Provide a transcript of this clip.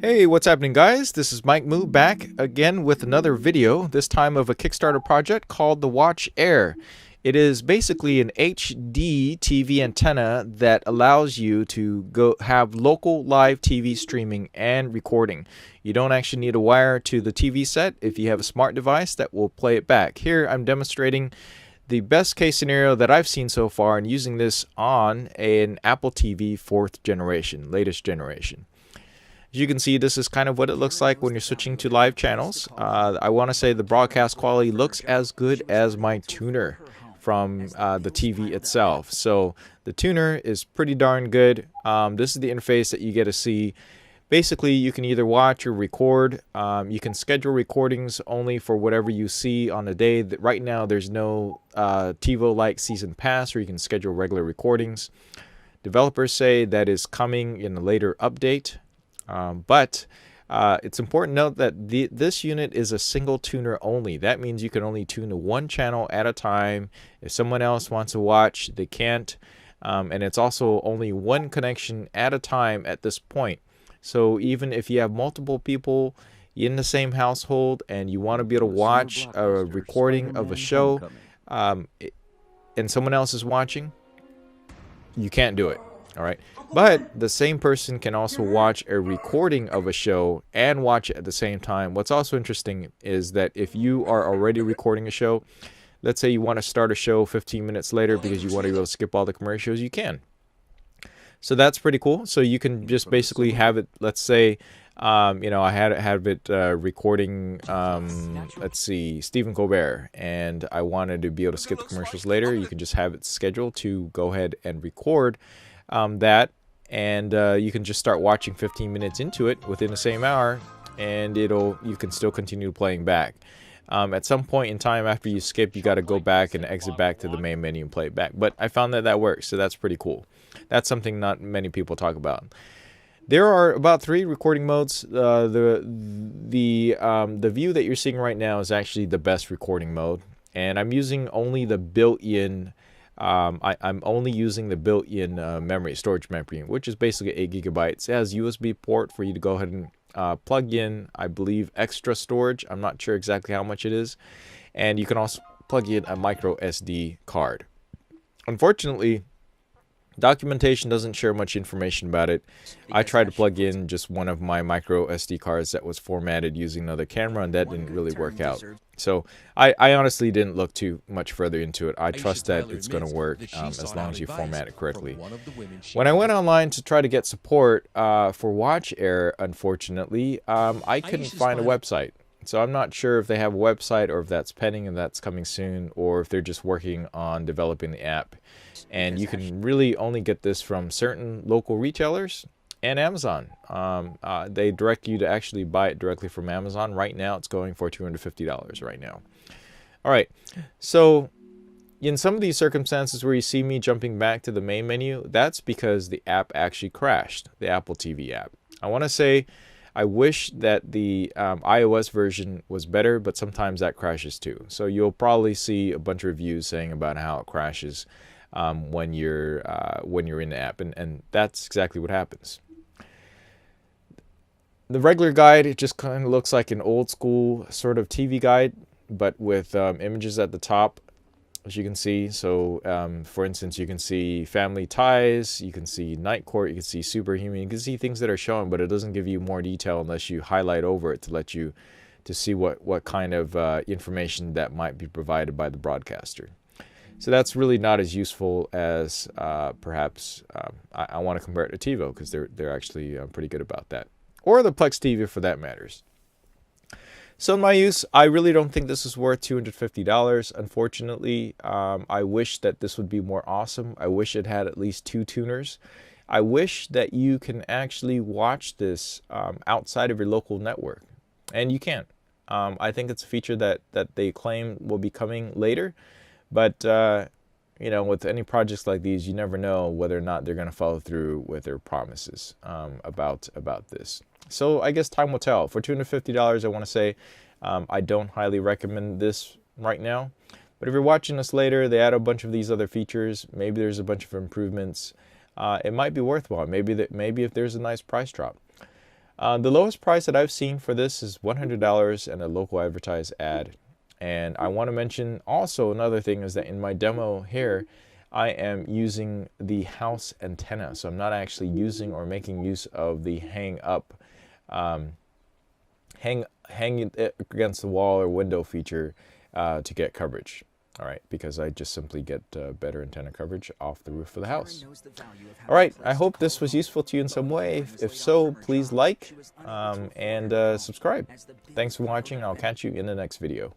Hey, what's happening, guys? This is Mike Moo back again with another video, this time of a Kickstarter project called the WatchAir. It is basically an HD TV antenna that allows you to go have local live TV streaming and recording. You don't actually need a wire to the TV set if you have a smart device that will play it back. Here I'm demonstrating the best case scenario that I've seen so far and using this on an Apple TV latest generation. As you can see, this is kind of what it looks like when you're switching to live channels. I want to say the broadcast quality looks as good as my tuner from the TV itself. So the tuner is pretty darn good. This is the interface that you get to see. Basically, you can either watch or record. You can schedule recordings only for whatever you see on the day. Right now, there's no TiVo-like season pass, or you can schedule regular recordings. Developers say that is coming in a later update. But it's important to note that this unit is a single tuner only. That means you can only tune to one channel at a time. If someone else wants to watch, they can't. And it's also only one connection at a time at this point. So even if you have multiple people in the same household and you want to be able to watch a recording of a show and someone else is watching, you can't do it. All right. But the same person can also watch a recording of a show and watch it at the same time. What's also interesting is that if you are already recording a show, let's say you want to start a show 15 minutes later because you want to be able to skip all the commercials, you can. So that's pretty cool. So you can just basically have it, let's say, I had it recording, let's see, Stephen Colbert, and I wanted to be able to skip the commercials later. You can just have it scheduled to go ahead and record that, and you can just start watching 15 minutes into it within the same hour, and you can still continue playing back. At some point in time after you skip, you got to go back and exit back to the main menu and play it back. But I found that works, so that's pretty cool. That's something not many people talk about. There are about 3 recording modes. The view that you're seeing right now is actually the best recording mode, and I'm using only the built-in. I'm only using the built-in storage memory, which is basically 8 gigabytes. It has USB port for you to go ahead and plug in, I believe, extra storage. I'm not sure exactly how much it is. And you can also plug in a micro SD card. Unfortunately, documentation doesn't share much information about it. I tried to plug in just one of my micro SD cards that was formatted using another camera, and that didn't really work out. So I honestly didn't look too much further into it. I trust that it's going to work as long as you format it correctly. When I went online to try to get support for WatchAir, unfortunately, I couldn't find a website. So I'm not sure if they have a website or if that's pending and that's coming soon, or if they're just working on developing the app. And you can really only get this from certain local retailers and Amazon. They direct you to actually buy it directly from Amazon. Right now, it's going for $250 right now. All right. So in some of these circumstances where you see me jumping back to the main menu, that's because the app actually crashed, the Apple TV app. I want to say I wish that the iOS version was better, but sometimes that crashes too. So you'll probably see a bunch of reviews saying about how it crashes when you're in the app, and that's exactly what happens. The regular guide, it just kind of looks like an old school sort of TV guide, but with images at the top, as you can see. So for instance, you can see Family Ties, you can see Night Court, you can see Superhuman, you can see things that are shown, but it doesn't give you more detail unless you highlight over it to see what kind of information that might be provided by the broadcaster. So that's really not as useful as perhaps I want to compare it to TiVo, because they're actually pretty good about that, or the Plex TV for that matters. So in my use, I really don't think this is worth $250. Unfortunately, I wish that this would be more awesome. I wish it had at least 2 tuners. I wish that you can actually watch this outside of your local network, and you can't. I think it's a feature that they claim will be coming later. But, with any projects like these, you never know whether or not they're going to follow through with their promises about this. So I guess time will tell. For $250, I want to say I don't highly recommend this right now. But if you're watching this later, they add a bunch of these other features. Maybe there's a bunch of improvements. It might be worthwhile. Maybe if there's a nice price drop. The lowest price that I've seen for this is $100 and a local advertised ad. And I want to mention also another thing is that in my demo here, I am using the house antenna. So I'm not actually using or making use of the hang it against the wall or window feature to get coverage. All right, because I just simply get better antenna coverage off the roof of the house. All right, I hope this was useful to you in some way. If so, please like and subscribe. Thanks for watching. I'll catch you in the next video.